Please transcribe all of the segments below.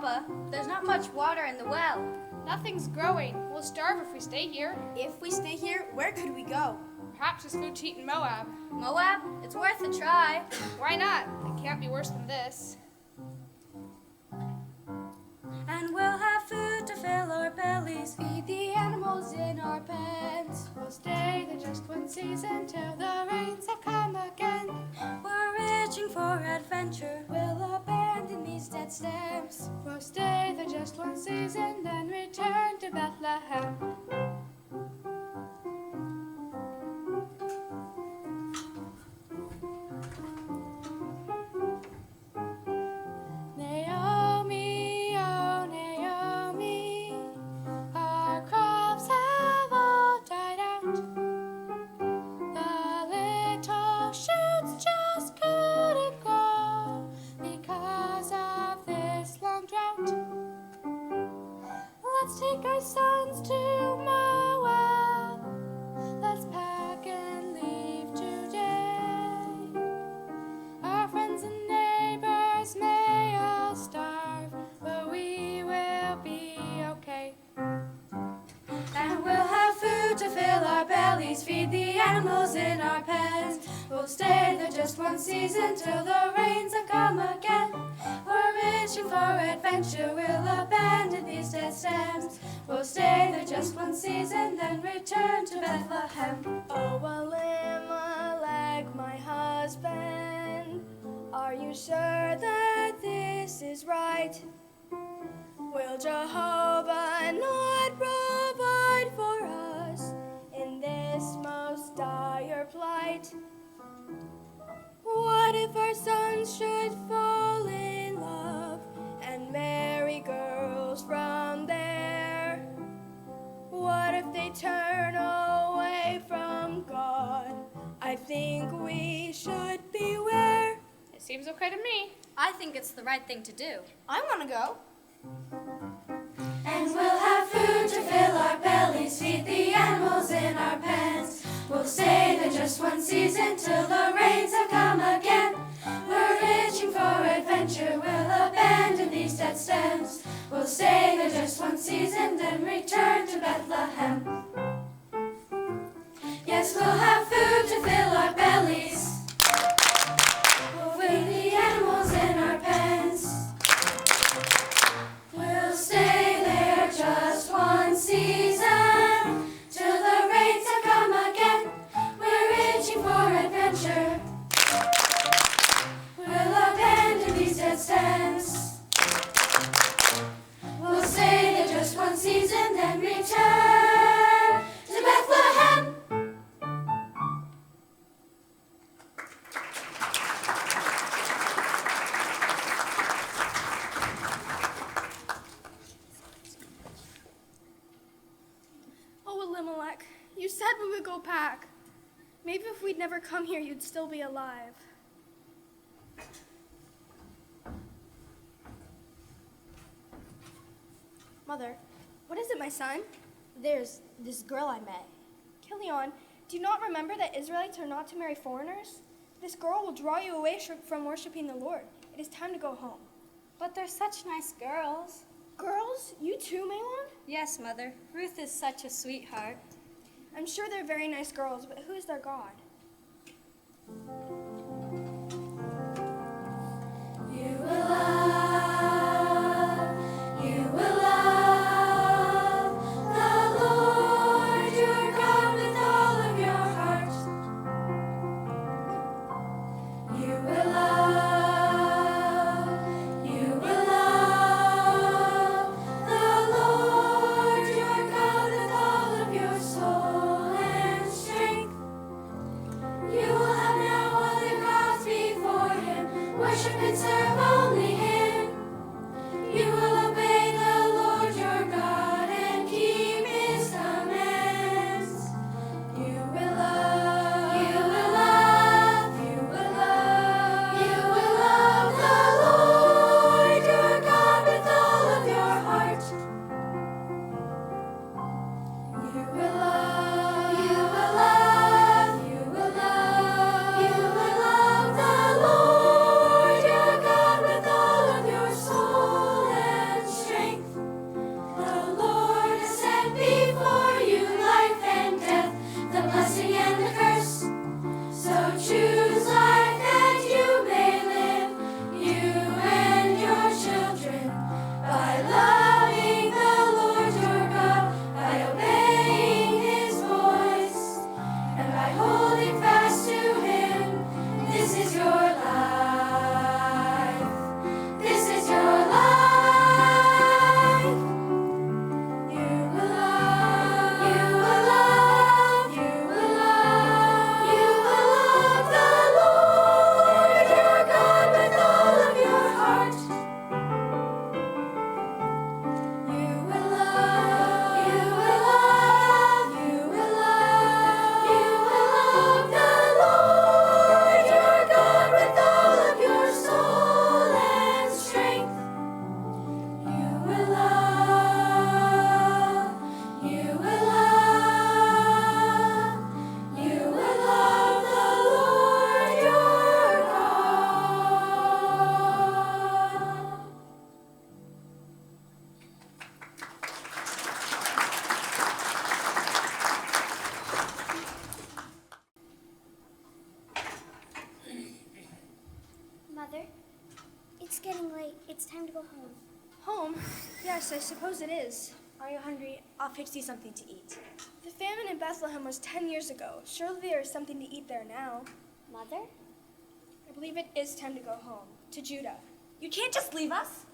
Papa. There's not much water in the well. Nothing's growing. We'll starve if we stay here. If we stay here, where could we go? Perhaps there's food to eat in Moab. Moab? It's worth a try. Why not? It can't be worse than this. And we'll have food to fill our bellies, feed the animals in our pens. We'll stay there just one season till the rains have come again. We're reaching for adventure, we'll abandon these dead stems. We'll stay there just one season, then return to Bethlehem. Naomi, oh Naomi, our crops have all died out. The little shoots just couldn't grow because of this long drought. Let's take our sons to Moab. Let's pack and leave today. Our friends and neighbors may all starve, but we will be okay. And we'll have food to fill our bellies, feed the animals in our pens. We'll stay there just one season till the rains have come again. We're reaching for adventure, we'll abandon these dead stems. We'll stay there just one season, then return to Bethlehem. Oh, Elimelech, my husband, are you sure that this is right? Will Jehovah not provide for us in this most dire plight? What if our sons should fall in love and marry girls from there? What if they turn away from God? I think we should beware. It seems okay to me. I think it's the right thing to do. I want to go. And we'll have food to fill our bellies, feed the animals in our pens. We'll stay there just one season till the rains have come again. We're reaching for adventure, we'll abandon these dead stems. We'll stay there just one season, then return to Bethlehem. Yes, we'll have food to fill our bellies. We'll feed the animals in our pens. We'll stay there just one season till the rains have come again. We're reaching for adventure. We'll abandon these dead stems. We'll stay there just one season, then return to Bethlehem. Oh, Elimelech, you said we would go back. Maybe if we'd never come here, you'd still be alive. Mother, what is it, my son? There's this girl I met. Kilion, do you not remember that Israelites are not to marry foreigners? This girl will draw you away from worshiping the Lord. It is time to go home. But they're such nice girls. Girls, you too, Malon? Yes, Mother. Ruth is such a sweetheart. I'm sure they're very nice girls, but who is their God? You will love, you will love the Lord your God with all of your heart. You will love, you will love the Lord your God with all of your soul and strength. You will have now all go home. Home? Yes, I suppose it is. Are you hungry? I'll fix you something to eat. The famine in Bethlehem was 10 years ago. Surely there is something to eat there now. Mother? I believe it is time to go home, to Judah. You can't just leave us.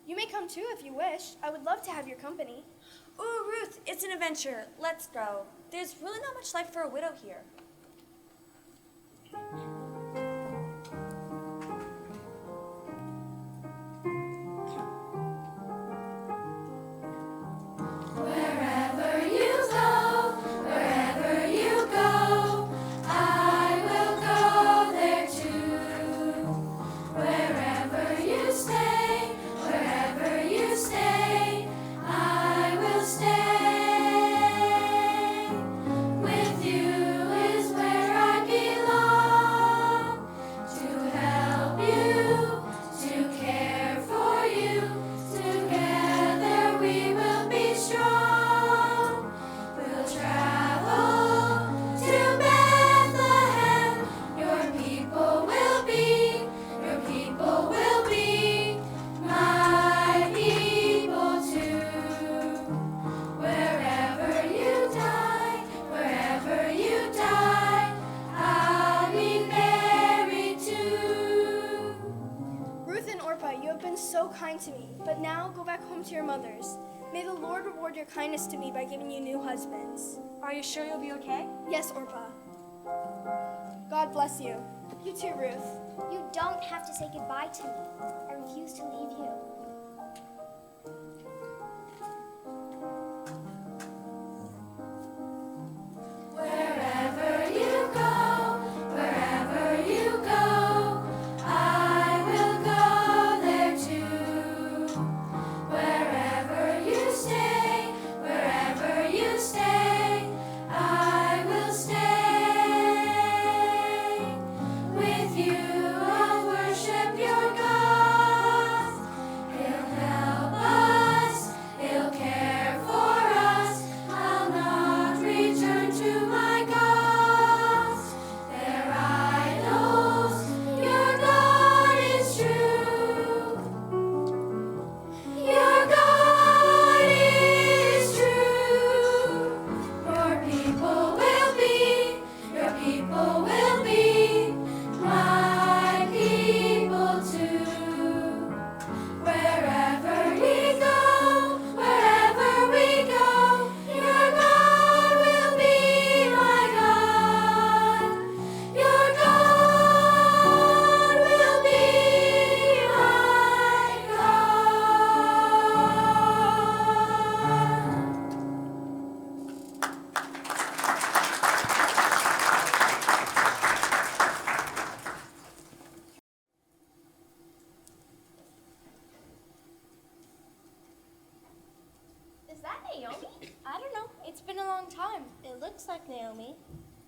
You may come too if you wish. I would love to have your company. Ooh, Ruth, it's an adventure. Let's go. There's really not much life for a widow here. Wherever you go, I will go there too. Wherever you stay, I will stay. With you is where I belong, to help you, to care for you. Together we will be strong. We'll travel to Bethlehem. Your people will be my people too. Wherever you die, I'll be buried too. Ruth and Orpah, you have been so kind to me, but now go back home to your mothers. May the Lord reward your kindness to me by giving you new husbands. Are you sure you'll be okay? Yes, Orpah. God bless you. You too, Ruth. You don't have to say goodbye to me. I refuse to leave you. Wherever you go, I will go there too. Wherever you stay, I will stay. With you I'll worship your God. He'll help us, he'll care for us. I'll not return to my gods. They're idols, your God is true. Your God is true. Your people will be my people too. Wherever we go, your God will be my God. Your God will be my Is that Naomi? I don't know. It's been a long time. It looks like Naomi.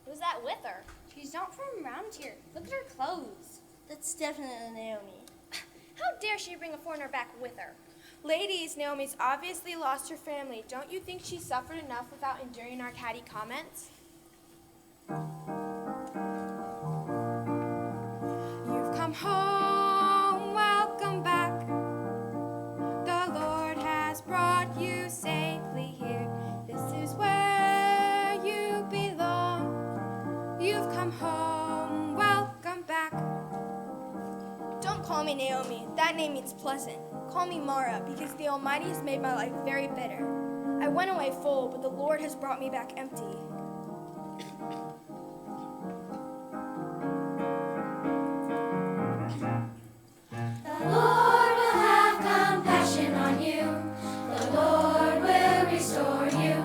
Who's that with her? She's not from around here. Look at her clothes. That's definitely Naomi. How dare she bring a foreigner back with her? Ladies, Naomi's obviously lost her family. Don't you think she suffered enough without enduring our catty comments? You've come home, welcome back. The Lord has brought you safely here. This is where you belong. You've come home, welcome back. Don't call me Naomi. That name means pleasant. Call me Mara, because the Almighty has made my life very bitter. I went away full, but the Lord has brought me back empty. The Lord will have compassion on you. The Lord will restore you.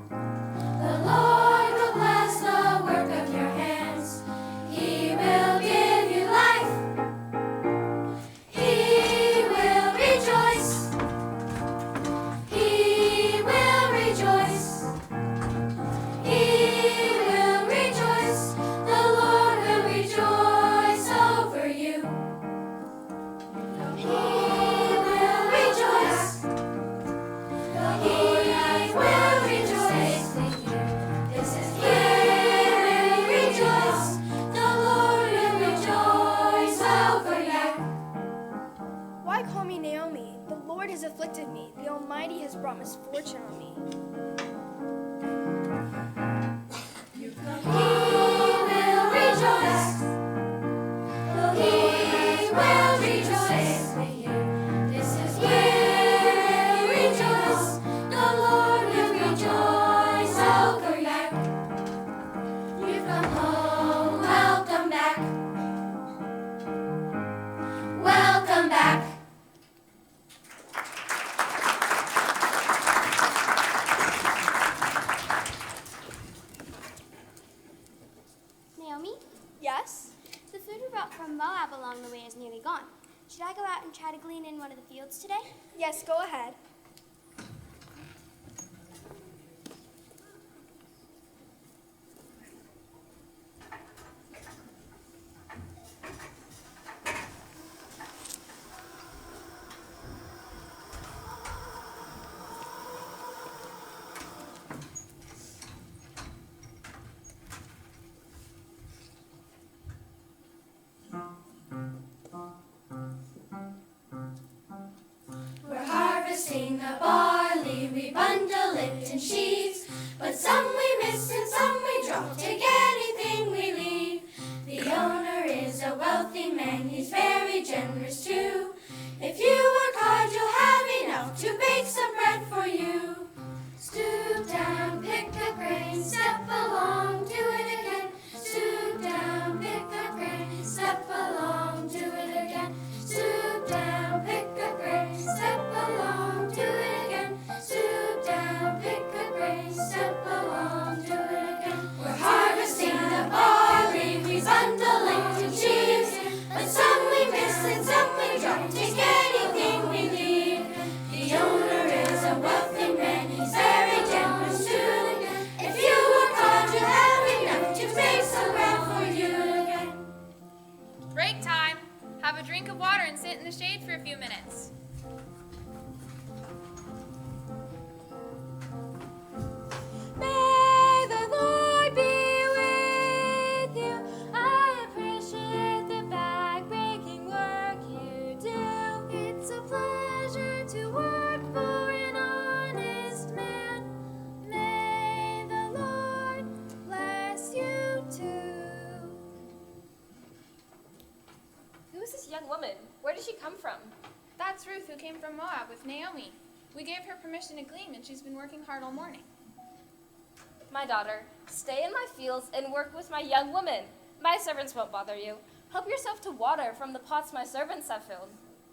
The Lord will bless the work of your hands. He will give you life. He will rejoice. He will rejoice. He will afflicted me. The Almighty has brought misfortune on me. He will rejoice. He will rejoice with you. This is where he will rejoice. The Lord will rejoice. Welcome back. You've come home. Welcome back. Welcome back. Naomi, Yes? the food we brought from Moab along the way is nearly gone. Should I go out and try to glean in one of the fields today? Yes, go ahead. We're harvesting the barley, we bundle it in sheaves, but some we miss and some we drop. Take anything we leave. The owner is a wealthy man, he's very generous too. If you work hard, you'll have enough to bake some bread for you. Stoop down, pick a grain, step along, do it again. Stoop down, pick a grain, step along, do it again. Stoop down, pick a grain, step along, do it again. Stoop down, pick a grain, step along, do it again. We're harvesting the barley, we bundle it in sheaves, but some we miss and some we drop. Take anything we leave. The owner is a wealthy man, he's very generous too. If you work hard, you'll have enough to make some bread for you again. Break time. Have a drink of water and sit in the shade for a few minutes. May the Lord be with you. I appreciate the back-breaking work you do. It's a pleasure to work for an honest man. May the Lord bless you too. Who is this young woman? Where did she come from? That's Ruth, who came from Moab with Naomi. We gave her permission to glean, and she's been working hard all morning. My daughter, stay in my fields and work with my young women. My servants won't bother you. Help yourself to water from the pots my servants have filled.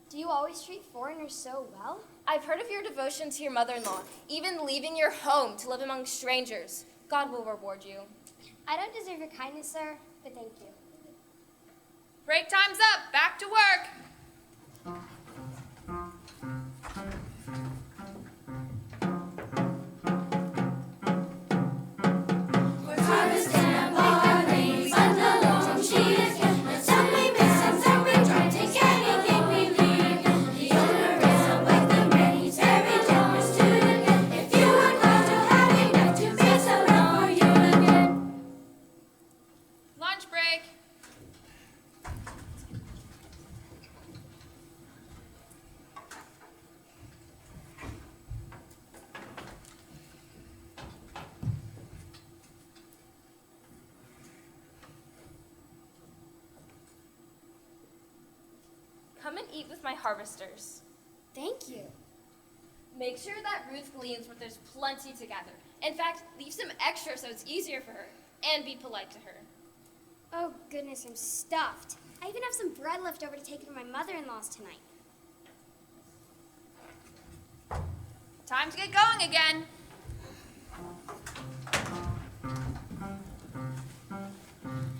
Do you always treat foreigners so well? I've heard of your devotion to your mother-in-law, even leaving your home to live among strangers. God will reward you. I don't deserve your kindness, sir, but thank you. Break time's up. Back to work. We're harvesting the barley, we bundle it in sheaves, but some we miss and some we drop. Take anything we leave. The owner is a wealthy man, he's very generous too. If you work hard, you'll have enough to make some bread for you again. Lunch break. Come and eat with my harvesters. Thank you. Make sure that Ruth gleans where there's plenty to gather. In fact, leave some extra so it's easier for her. And be polite to her. Oh, goodness, I'm stuffed. I even have some bread left over to take to my mother-in-law's tonight. Time to get going again.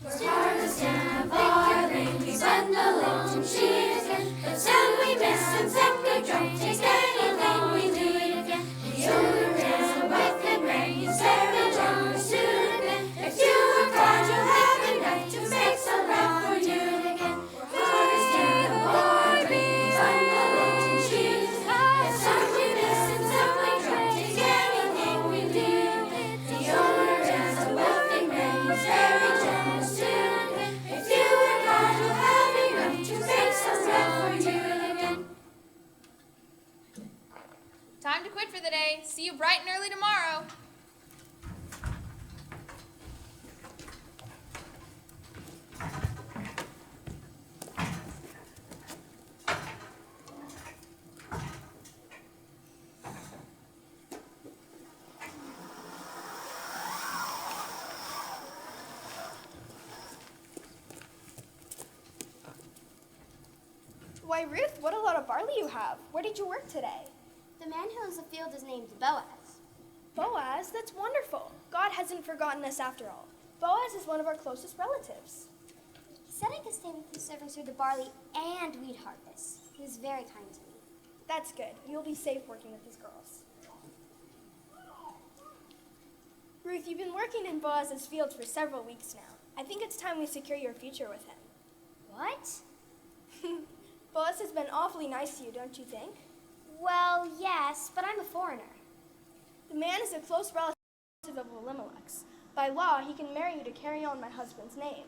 We're harvesting the barley, we bundle it in sheaves, but some we miss and some we drop. Take anything we leave. The owner is a wealthy man, he's very generous too. If you work hard, you'll have enough to make some bread for you again. We're harvesting the barley, we bundle it in sheaves, but some we miss and some we drop. Take anything Time to quit for the day. See you bright and early tomorrow. Why, Ruth, what a lot of barley you have. Where did you work today? The man who owns the field is named Boaz. Boaz? That's wonderful. God hasn't forgotten us after all. Boaz is one of our closest relatives. He said I could stay with his servants through the barley and wheat harvest. He was very kind to me. That's good. You'll be safe working with these girls. Ruth, you've been working in Boaz's fields for several weeks now. I think it's time we secure your future with him. What? Boaz has been awfully nice to you, don't you think? Well, yes, but I'm a foreigner. The man is a close relative of Elimelech's. By law, he can marry you to carry on my husband's name.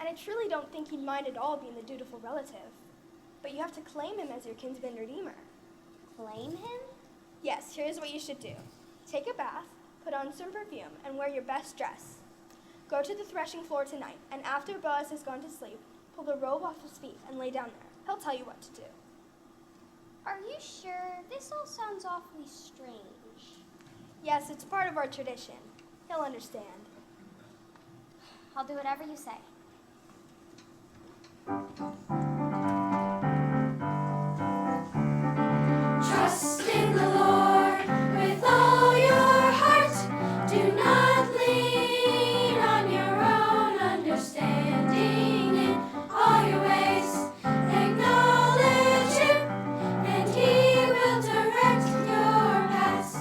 And I truly don't think he'd mind at all being the dutiful relative. But you have to claim him as your kinsman redeemer. Claim him? Yes, here's what you should do. Take a bath, put on some perfume, and wear your best dress. Go to the threshing floor tonight, and after Boaz has gone to sleep, pull the robe off his feet and lay down there. He'll tell you what to do. Are you sure? This all sounds awfully strange. Yes, it's part of our tradition. He'll understand. I'll do whatever you say. Trust in the Lord with all your heart. Do not lean on your own understanding. In all your ways, acknowledge Him, and He will direct your paths.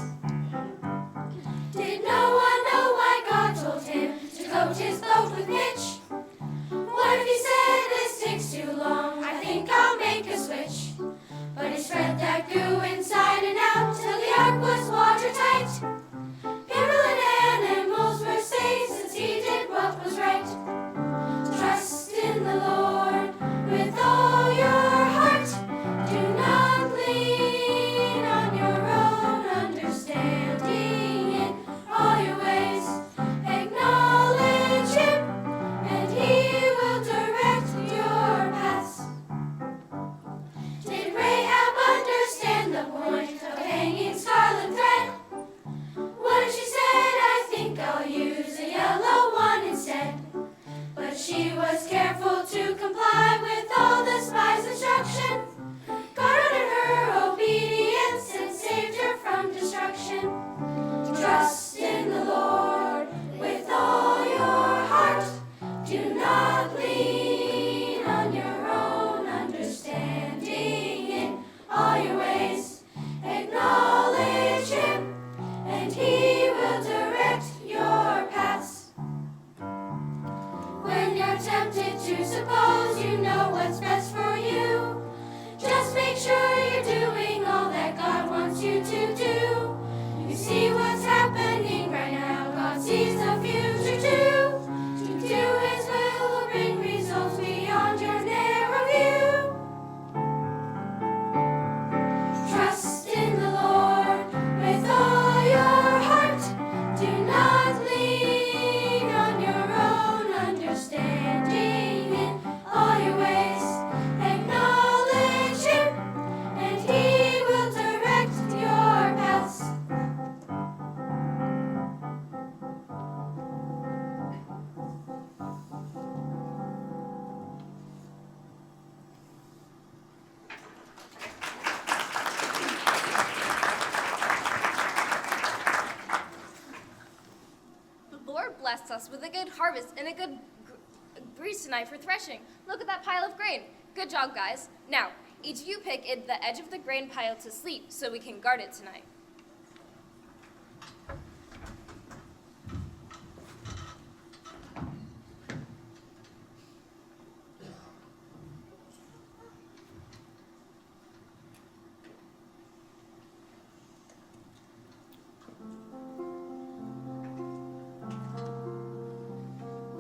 Did no one know why God told him to coat his boat with pitch? What if he said this takes too long? I think I'll make a switch. But he spread that goo inside and out till the ark was watertight. People and animals were safe since he did what was right. Trust in the Lord with all your heart. Do not lean on your own understanding. In all your ways, acknowledge Him, and He will direct your paths. Did Rahab understand the point of hanging scarlet thread? What if she said, I think I'll use a yellow one instead? But she was careful to comply with all the spies' instruction. God honored her obedience and saved her from destruction. Trust in the Lord with all your heart. Do not lean on your own understanding. In all your ways, acknowledge Him, and He will direct your paths. When you're tempted to suppose you know what's best for you, just make sure you're doing all that God wants you to do. You see what's happening right now, God sees the future too. To do His will bring results beyond your narrow view. Trust in the Lord with all your heart. Do not lean on your own understanding. In all your ways, acknowledge Him, and He will direct your paths. The Lord blessed us with a good harvest and a good breeze tonight for threshing. Look at that pile of grain. Good job, guys. Now, each of you pick the edge of the grain pile to sleep so we can guard it tonight.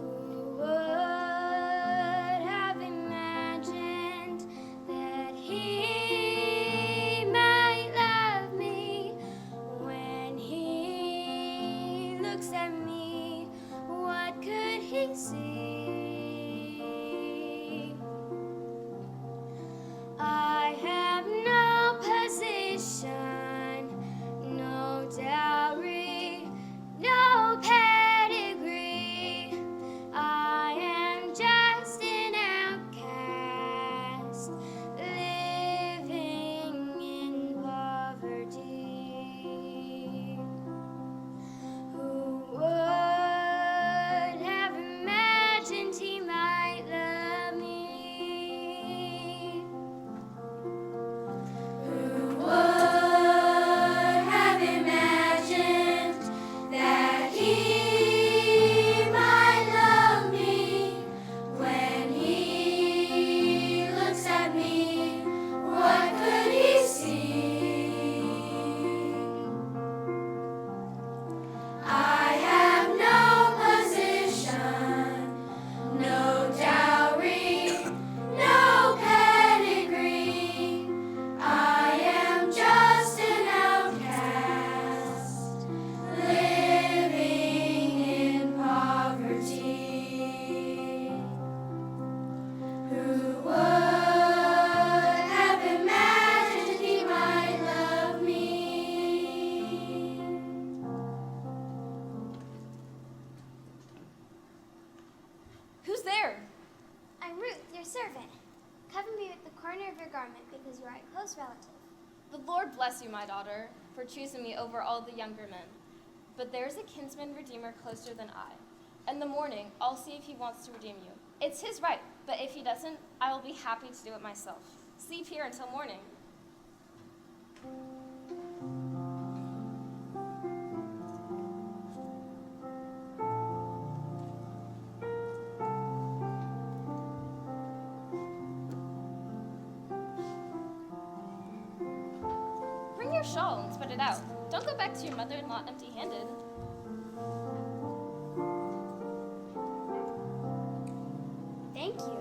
Who would have imagined that He might love me undergarment because you are a close relative. The Lord bless you, my daughter, for choosing me over all the younger men. But there is a kinsman redeemer closer than I. In the morning, I'll see if he wants to redeem you. It's his right, but if he doesn't, I will be happy to do it myself. Sleep here until morning. Bring your shawl and spread it out. Don't go back to your mother-in-law empty-handed. Thank you.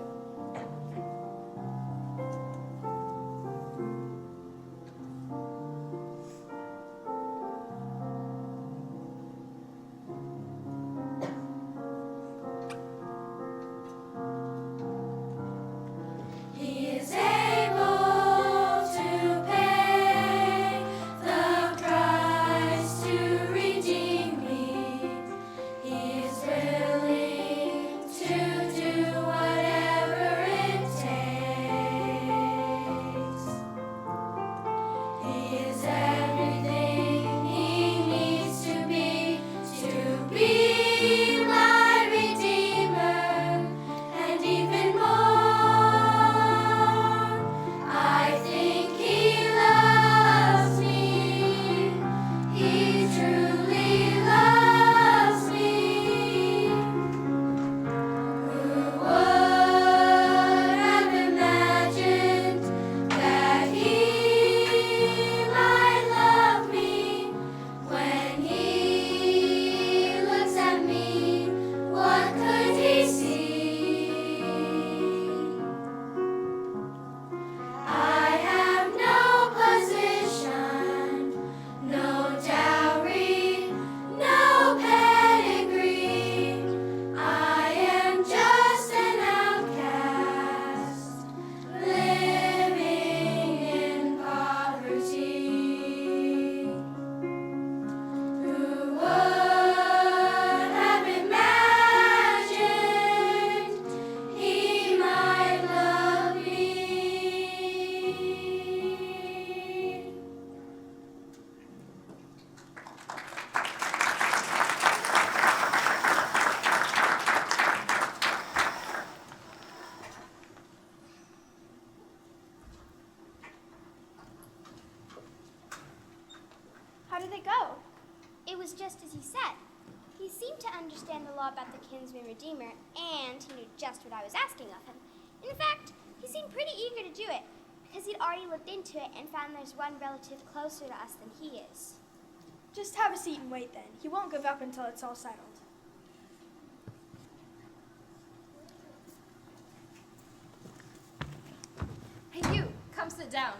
He is able to pay the price to redeem me. He is willing to do whatever it takes. He is everything he needs to be my Redeemer, and even more. I think he loves me. He truly loves me. Who would have imagined that he might love me when he looks at me? What could he see? I have no position, no dowry, no pedigree. I am just an outcast, living in poverty. Who would have imagined he might love me? How did it go? It was just as he said. He seemed to understand the law about the kinsman redeemer, and he knew just what I was asking of him. In fact, he seemed pretty eager to do it, because he'd already looked into it and found there's one relative closer to us than he is. Just have a seat and wait then. He won't give up until it's all settled. Hey, you, come sit down.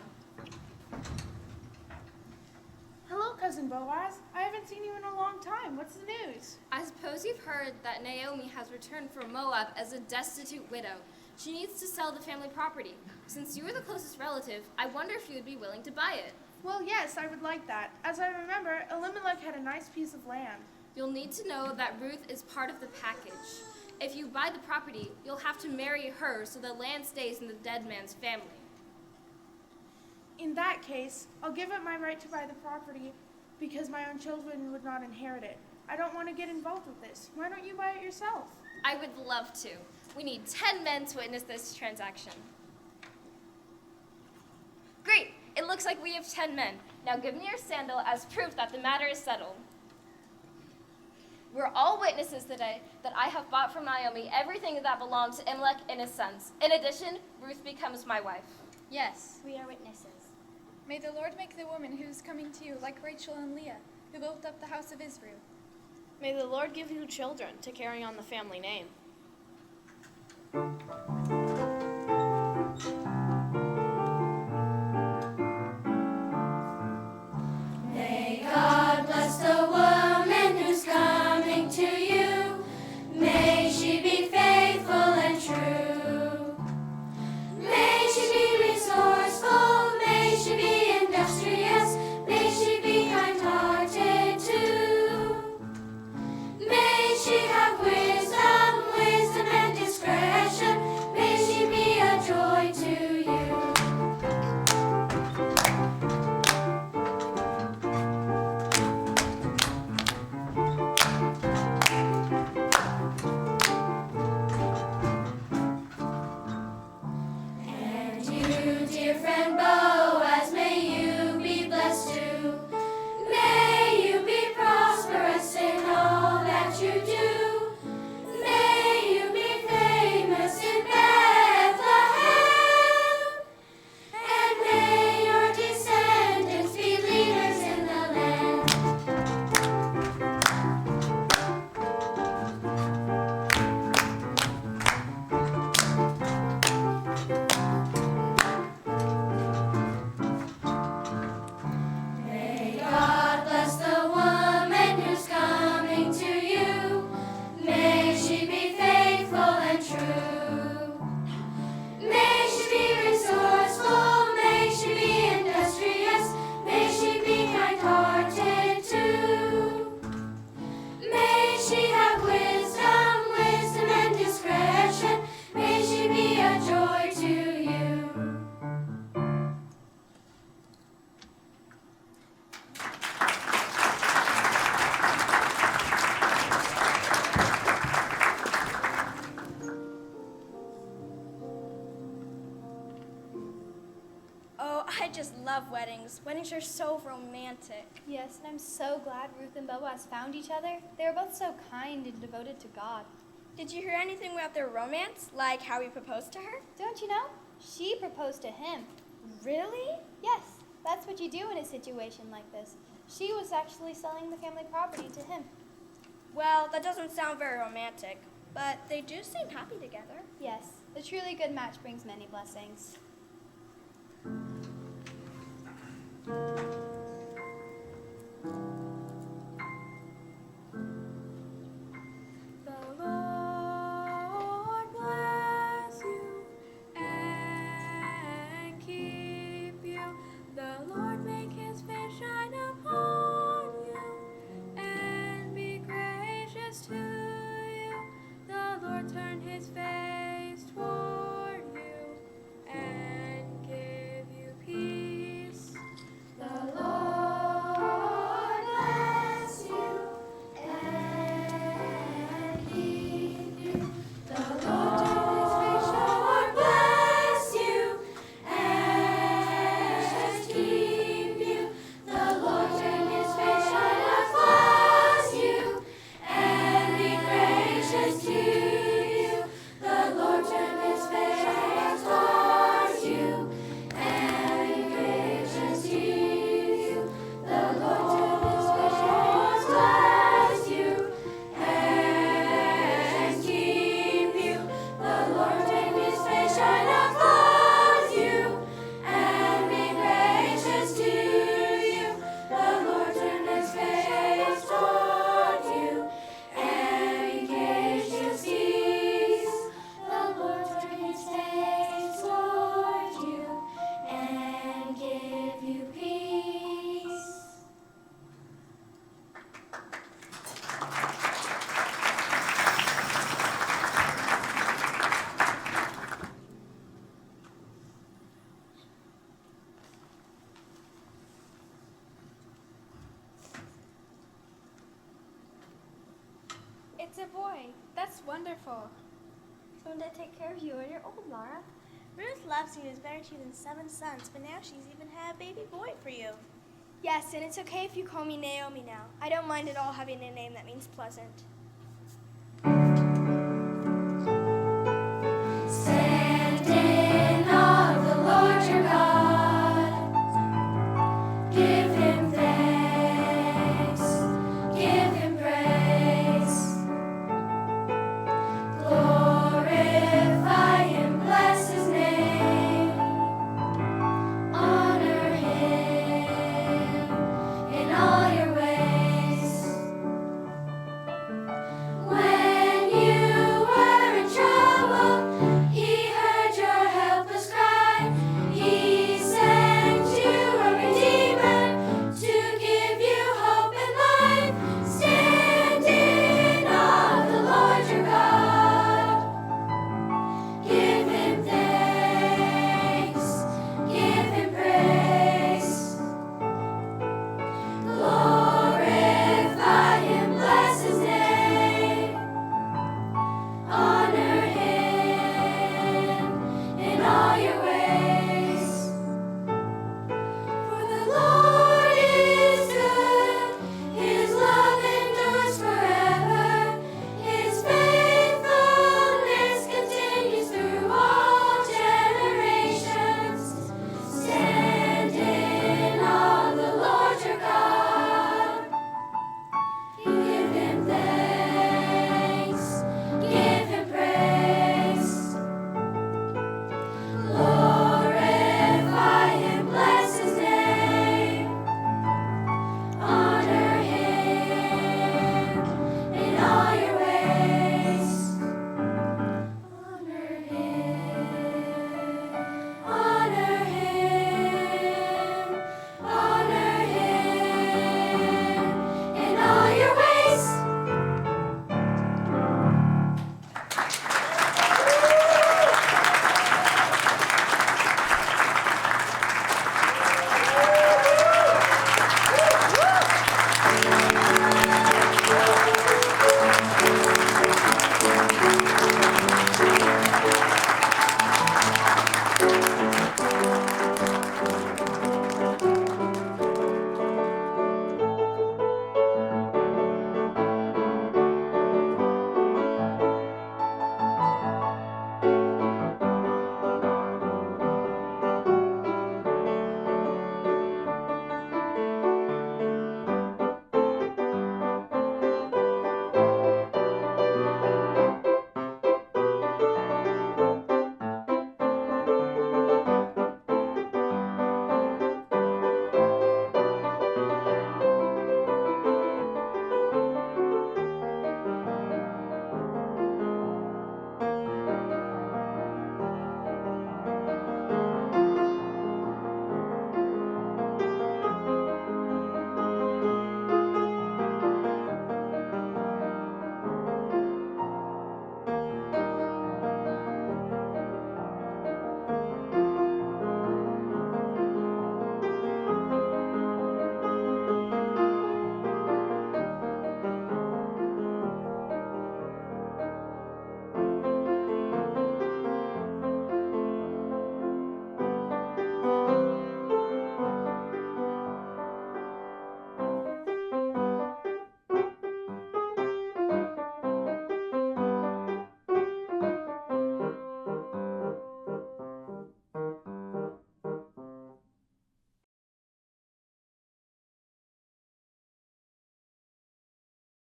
Hello, Cousin Boaz. I haven't seen you in a long time. What's the news? I suppose you've heard that Naomi has returned from Moab as a destitute widow. She needs to sell the family property. Since you are the closest relative, I wonder if you would be willing to buy it. Well, yes, I would like that. As I remember, Elimelech had a nice piece of land. You'll need to know that Ruth is part of the package. If you buy the property, you'll have to marry her so the land stays in the dead man's family. In that case, I'll give up my right to buy the property because my own children would not inherit it. I don't want to get involved with this. Why don't you buy it yourself? I would love to. We need 10 men to witness this transaction. Great! It looks like we have 10 men. Now give me your sandal as proof that the matter is settled. We're all witnesses today that I have bought from Naomi everything that belonged to Elimelech and his sons. In addition, Ruth becomes my wife. Yes. We are witnesses. May the Lord make the woman who is coming to you like Rachel and Leah, who built up the house of Israel. May the Lord give you children to carry on the family name. May God bless the woman who's coming to you. May she be faithful and true. May she be resourceful. May she be industrious. May she be kind-hearted too. May she have wisdom and discretion. May to do. May you be famous in Bethlehem, and may your descendants be leaders in the land. May God bless the woman who's coming to you. May she be faithful and true. May she be resourceful, may she be industrious, may she be kind-hearted too. May she have wisdom and discretion, may she be a joy to you. Oh, I just love weddings. Weddings are so romantic. Yes, and I'm so glad Ruth and Boaz found each other. They were both so kind and devoted to God. Did you hear anything about their romance? Like how he proposed to her? Don't you know? She proposed to him. Really? Yes, that's what you do in a situation like this. She was actually selling the family property to him. Well, that doesn't sound very romantic, but they do seem happy together. Yes, a truly good match brings many blessings. The Lord bless you and keep you. The Lord make his face shine upon you and be gracious to you. The Lord turn his face toward you and give you peace. The Lord bless you and keep you. The Lord turn his face toward bless you and keep you. The Lord turn his face shine upon you and be gracious to you. The Lord turn his face towards you and be gracious to you. The Lord turn his face towards you and keep you. The Lord turn his face shine upon you and be gracious to you. The Lord turn his face toward you and give you peace. The Lord turn his face toward you and give you peace. It's a boy. That's wonderful. Someone to take care of you when you're old, Laura. Ruth loves you and is better to you than 7 sons, but now she's even had a baby boy for you. Yes, and it's okay if you call me Naomi now. I don't mind at all having a name that means pleasant.